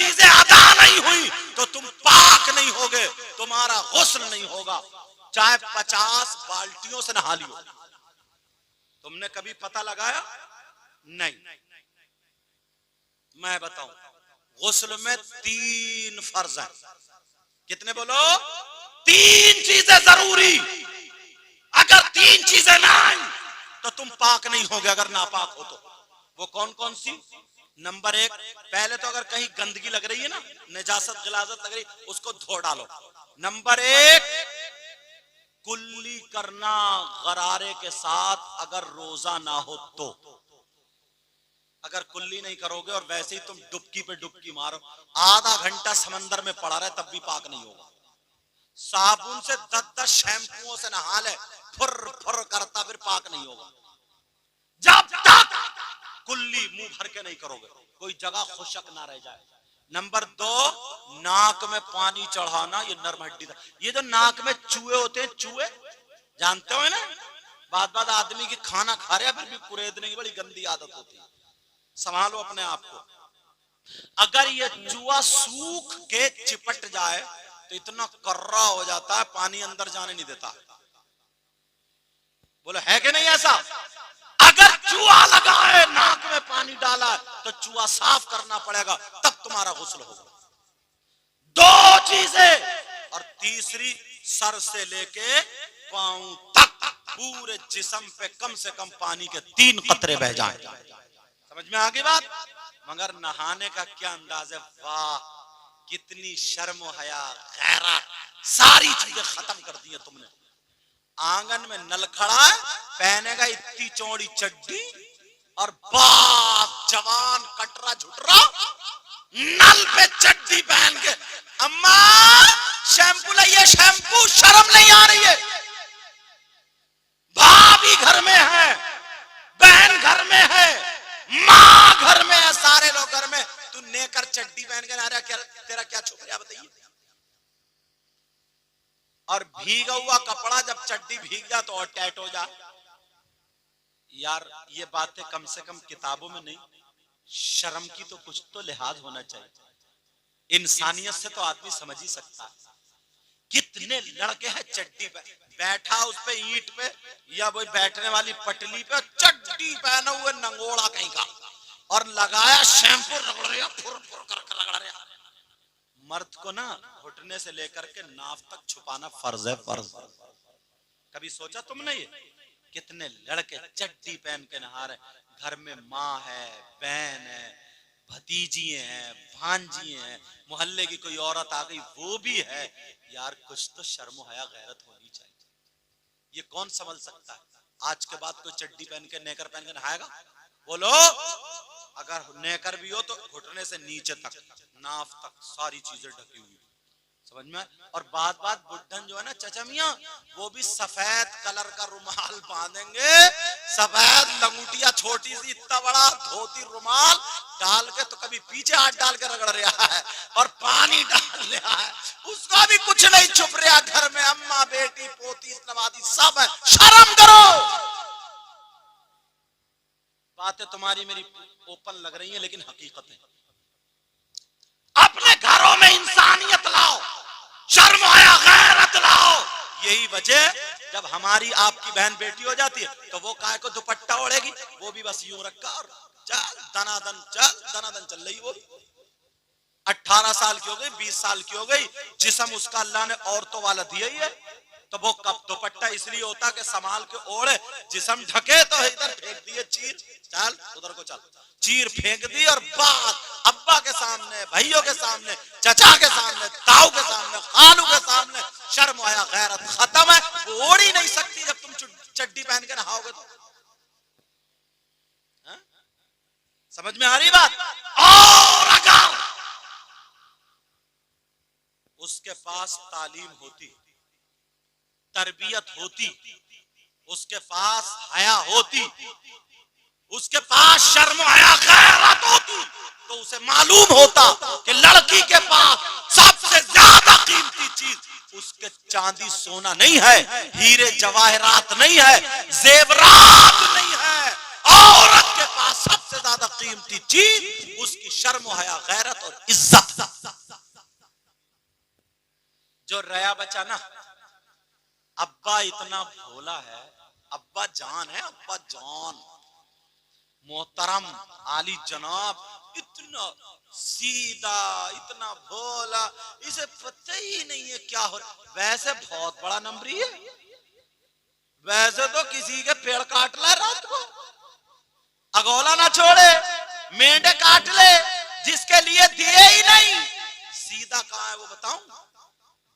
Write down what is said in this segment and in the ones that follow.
चीजें अदा नहीं हुई तो तुम पाक नहीं होगे, तुम्हारा गुस्ल नहीं होगा, चाहे 50 बाल्टियों से नहा लियो। तुमने कभी पता लगाया? नहीं। मैं बताऊं, गुस्ल में 3 फर्ज हैं। कितने बोलो? 3 चीजें जरूरी। अगर 3 चीजें ना आई तो तुम पाक नहीं होगे, अगर नापाक हो तो। वो कौन कौन सी? नंबर 1, पहले तो अगर कहीं गंदगी लग रही है ना, निजासत गिलाजत लग रही, उसको धो डालो। नंबर 1, कुल्ली करना गरारे के साथ, अगर रोजा ना हो तो। अगर कुल्ली नहीं करोगे और वैसे ही तुम डुबकी पे डुबकी मारो, आधा घंटा समंदर में पड़ा रहे, तब भी पाक नहीं होगा। साबुन से 10-10 शैम्पुओं से नहा ले, फुर फुर करता, फिर पाक नहीं होगा। जब तक कुल्ली मुंह भर के नहीं करोगे, कोई जगह खुशक ना रह जाए। नंबर 2, नाक में पानी चढ़ाना, ये नर्म हड्डी था। ये जो नाक में चूहे होते हैं, चूहे जानते हो ना, बात आदमी की खाना खा रहे फिर भी कुरेदने की बड़ी गंदी आदत होती है। संभालो अपने आप को। अगर ये चूहा सूख के चिपट जाए तो इतना कर्रा हो जाता है, पानी अंदर जाने नहीं देता। बोलो है कि नहीं ऐसा? अगर चूहा लगा है, नाक में पानी डाला है, तो चूहा साफ करना पड़ेगा, तब तुम्हारा गुस्ल होगा। 2 चीजें। और तीसरी, सर से लेके पांव तक पूरे जिस्म पे कम से कम पानी के 3 कतरे बह जाएं। समझ में आ गई बात? मगर नहाने का क्या अंदाज है? वाह, कितनी शर्म हया गैरत, सारी चीजें खत्म कर दी है तुमने। आंगन में नल खड़ा है, पहनेगा इतनी चौड़ी चड्डी और बाप जवान कटरा झुटरा नल पे चड्डी पहन के, अम्मा शैम्पू लाइए शैम्पू, शर्म नहीं आ रही है? भाभी घर में है, बहन घर में है, माँ घर में है, सारे लोग घर में, तू नेकर चड्डी पहन के ना रहा, क्या तेरा क्या छुप गया बताइए? और भीगा हुआ कपड़ा जब चड्डी भीग जा तो और टाइट हो जा। यार ये बातें कम से कम किताबों में नहीं, शर्म की तो कुछ तो लिहाज होना चाहिए। इंसानियत से तो आदमी समझ ही सकता है। कितने लड़के हैं चड्डी पे बैठा, उस पे ईंट पे या वो बैठने वाली पटली पे चड्डी पहने हुए नंगोड़ा कहीं का, और लगाया शैम्पू, रगड़ रहा फुर फुर कर रगड़ रहा। मर्द को ना घुटने से लेकर के नाफ तक छुपाना फर्ज है, फर्ज। कभी सोचा तुमने ये? कितने लड़के चड्डी पहन के नहा रहे, घर में माँ है, बहन है, भतीजी हैं, भांजी हैं, मोहल्ले की कोई औरत आ गई वो भी है। यार कुछ तो शर्म हया गैरत होनी चाहिए। ये कौन समझ सकता है? आज के बाद कोई चड्डी पहन के नेकर पहन के नहाएगा? बोलो। अगर नेकर भी हो तो घुटने से नीचे तक, नाफ तक, सारी चीजें ढकी हुई। समझ में? और बात बुड्ढन जो है ना, चचमिया, वो भी सफेद कलर का रुमाल बांधेंगे, सफेद लंगूटिया, छोटी सी इतना बड़ा धोती रुमाल डाल के, तो कभी पीछे हाथ डाल के रगड़ रहा है और पानी डाल रहा है, उसका भी कुछ नहीं छुप रहा। घर में अम्मा, बेटी, पोती, नवादी सब है। शर्म करो। बातें तुम्हारी मेरी ओपन लग रही है, लेकिन हकीकत है। अपने घरों में इंसानियत लाओ, शर्म आया गैरत लाओ। यही वजह, जब हमारी आपकी बहन बेटी हो जाती है तो वो काय को दुपट्टा ओढ़ेगी, वो भी बस यूं रखा और चल दनादन चल रही। वो 18 साल की हो गई, 20 साल की हो गई, जिस्म उसका अल्लाह ने औरतों वाला दिया ही है, तो वो कब दुपट्टा इसलिए होता कि संभाल के ओढ़े, जिस्म ढके तो इधर फेंक दिए चीर, चल उधर को चल, चीर फेंक दी और बात अब्बा के सामने, भाइयों के सामने, चचा के सामने, ताऊ के सामने, खालू के सामने, शर्म आया गैरत खत्म है। वो ओढ़ ही नहीं सकती जब तुम चड्डी पहन के नहाओगे तो। समझ में आ रही बात? और अगर उसके पास तालीम होती, तरबियत होती, उसके पास हया होती, उसके पास शर्म हया गैरत होती, तो उसे मालूम होता कि लड़की के पास सबसे ज्यादा कीमती चीज उसके चांदी सोना नहीं है, हीरे जवाहरात नहीं है, जेवरात नहीं है। औरत के पास सबसे ज्यादा कीमती चीज उसकी शर्म हया गैरत और इज्जत। जो रया बचा ना, अब्बा इतना भोला है, अब्बा जान है, अब्बा जान मोहतरम आली जनाब, इतना सीधा, इतना भोला, इसे पता ही नहीं है क्या हो रहा। वैसे बहुत बड़ा नंबरी है, वैसे तो किसी के पेड़ काट ले रात को, अगोला ना छोड़े, मेंढे काट ले, जिसके लिए दिए ही नहीं। सीधा कहाँ है वो बताऊं?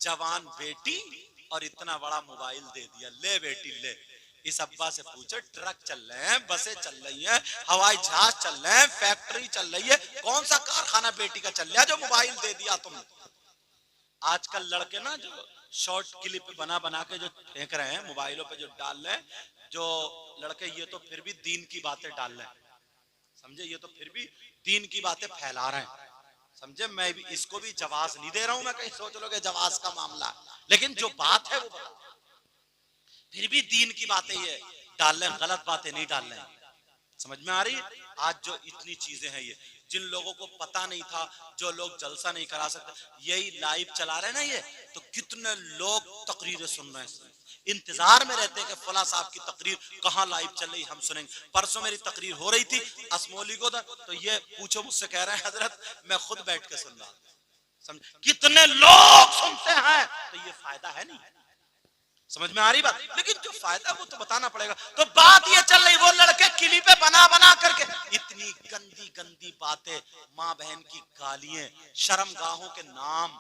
जवान बेटी और इतना बड़ा मोबाइल दे दिया, ले बेटी ले। इस अब्बा से पूछो, ट्रक चल रहे हैं, बसें चल रही हैं, हवाई जहाज चल रहे हैं, फैक्ट्री चल रही है, कौन सा कारखाना बेटी का चल रहा है जो मोबाइल दे दिया तुम? आजकल लड़के ना जो शॉर्ट क्लिप बना बना के जो फेंक रहे हैं मोबाइलों पे, जो डाल रहे हैं, जो लड़के, ये तो फिर भी दीन की बातें डाल रहे हैं, समझे, ये तो फिर भी दीन की बातें फैला रहे हैं, समझे। मैं भी इसको भी जवाब नहीं दे रहा हूं, मैं कहीं सोच लो कि जवाब का मामला, लेकिन जो बात है वो फिर भी दीन की बातें ये डाल रहे हैं, गलत बातें नहीं डाल रहे हैं। समझ में आ रही है? आज जो इतनी चीजें हैं, ये जिन लोगों को पता नहीं था, जो लोग जलसा नहीं करा सकते, यही लाइव चला रहे हैं ना ये, तो कितने लोग तकरीरें सुन रहे हैं, इंतजार में रहते हैं कि फला साहब की तकरीर कहाँ लाइव चल रही, हम सुनेंगे। परसों मेरी तकरीर हो रही थी असमोली को, तो ये पूछो मुझसे, कह रहे हैं हजरत मैं खुद बैठ के सुन रहा था। समझ, कितने लोग सुनते हैं, तो ये फायदा है नहीं। समझ में आ रही बात? लेकिन जो फायदा वो तो बताना पड़ेगा। तो बात ये चल रही, वो लड़के क्लिपें बना बना करके इतनी गंदी गंदी बातें, माँ बहन की गालियां, शर्मगाहों के नाम,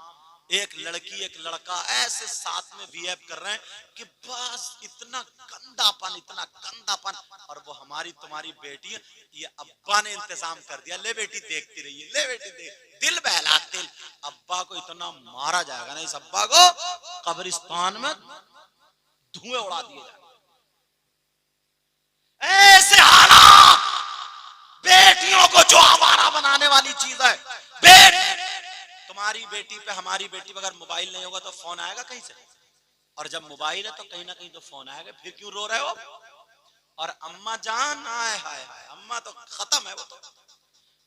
एक लड़की एक लड़का ऐसे साथ में बिहेव कर रहे हैं कि बस इतना गंदापन, इतना गंदापन। और वो हमारी तुम्हारी बेटी है, ये अब्बा ने इंतजाम कर दिया, ले बेटी देखती रहिए, ले बेटी देख, दिल बहला दिल। अब्बा को इतना मारा जाएगा ना, इस अब्बा को कब्रिस्तान में धुएं उड़ा दिए जाए। ऐसे हालात, बेटियों को जो आवारा बनाने वाली चीज है। तुम्हारी बेटी पे हमारी बेटी पे अगर मोबाइल नहीं होगा तो फोन आएगा कहीं से, और जब मोबाइल है तो कहीं ना कहीं तो फोन आएगा। फिर क्यों रो रहे हो? और अम्मा जान, हाय हाय हाय, अम्मा तो खत्म है। वो तो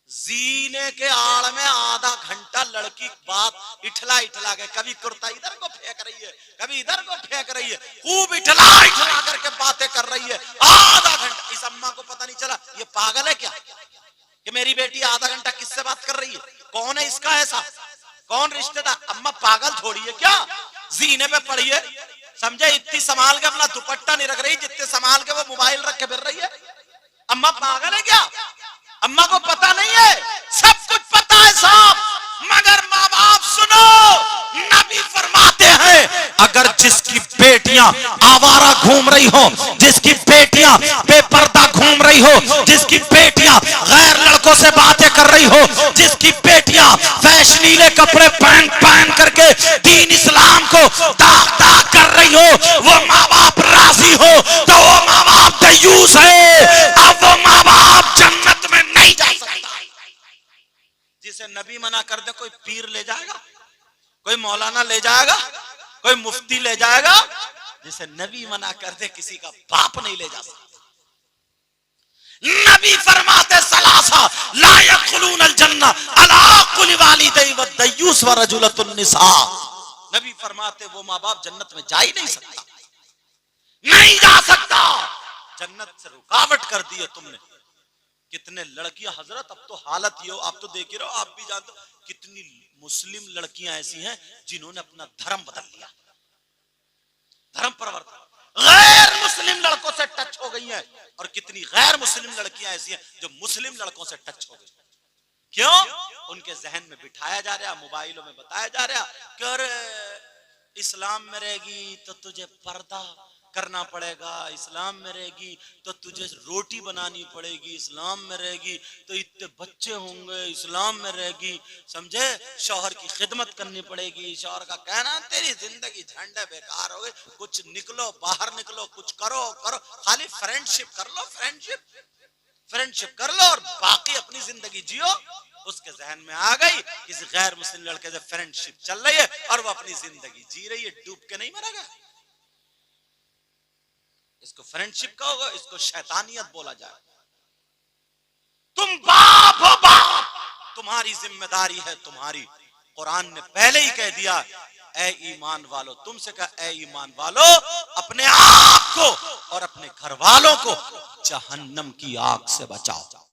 जीने के आड़ में आधा घंटा लड़की बात इठला इठला के, कभी कुर्ता इधर को फेंक रही है, कभी इधर को फेंक रही है, खूब इठला इठला करके बातें कर रही है आधा घंटा। इस अम्मा को पता नहीं चला ये पागल है क्या कि मेरी बेटी आधा घंटा किससे बात कर रही है? कौन है इसका ऐसा, कौन रिश्तेदार? अम्मा पागल थोड़ी है क्या, जीने पे पड़ी है, समझे। इतनी संभाल के अपना दुपट्टा नहीं रख रही जितने संभाल के वो मोबाइल रख के फिर रही है। अम्मा पागल है क्या? अम्मा को पता नहीं है? सब कुछ पता है साहब, मगर माँ बाप सुनो, नबी फरमाते हैं अगर जिसकी बेटियां आवारा घूम रही हो, जिसकी बेटियां बेपर्दा घूम रही हो, जिसकी बेटियां गैर लड़कों से बातें कर रही हो, जिसकी बेटियां फैशनीले कपड़े पहन पहन करके दीन इस्लाम को दाग दाग कर रही हो, वो माँ बाप राजी हो तो वो माँ बाप दयूस है। अब वो माँ बाप जन्नत में नहीं जा सकता। जिसे नबी मना कर दे, कोई पीर ले जाएगा, कोई मौलाना ले जाएगा, कोई मुफ्ती ले जाएगा। जिसे नबी मना कर दे, किसी का बाप नहीं ले जा सकता। नबी फरमाते सलासा ला यदखुलून अल जन्नह अला कुल्ली वालिदैन व दयूस व रजुलतुन निसा। नबी फरमाते वो माँ बाप जन्नत में जा ही नहीं सकता, नहीं जा सकता। जन्नत से रुकावट कर दी है तुमने। कितने लड़कियां हजरत, अब तो हालत ये हो, आप तो देख ही रहो, आप भी जानते हो, कितनी मुस्लिम लड़कियां ऐसी हैं जिन्होंने अपना धर्म बदल लिया, धर्म परिवर्तन, गैर मुस्लिम लड़कों से टच हो गई हैं। और कितनी गैर मुस्लिम लड़कियां ऐसी हैं जो मुस्लिम लड़कों से टच हो गई। क्यों? उनके जहन में बिठाया जा रहा, मोबाइलों में बताया जा रहा कि अरे इस्लाम में रहेगी तो तुझे पर्दा करना पड़ेगा, इस्लाम में रहेगी तो तुझे रोटी बनानी पड़ेगी, इस्लाम में रहेगी तो इतने बच्चे होंगे, इस्लाम में रहेगी, समझे, शौहर की खिदमत करनी पड़ेगी। शौहर का कहना तेरी जिंदगी झंडे बेकार हो गई, कुछ निकलो बाहर निकलो, कुछ करो करो, खाली फ्रेंडशिप कर लो, फ्रेंडशिप कर लो और बाकी अपनी जिंदगी जियो। उसके जहन में आ गई किसी गैर मुस्लिम लड़के से फ्रेंडशिप चल रही है और वो अपनी जिंदगी जी रही है, डूब के नहीं मरेगा। इसको फ्रेंडशिप कहोगे, इसको शैतानियत बोला जाए। तुम बाप हो बाप, तुम्हारी जिम्मेदारी है तुम्हारी। कुरान ने पहले ही कह दिया ए ईमान वालों, तुमसे कहा ए ईमान वालों, अपने आप को और अपने घर वालों को जहन्नम की आग से बचाओ।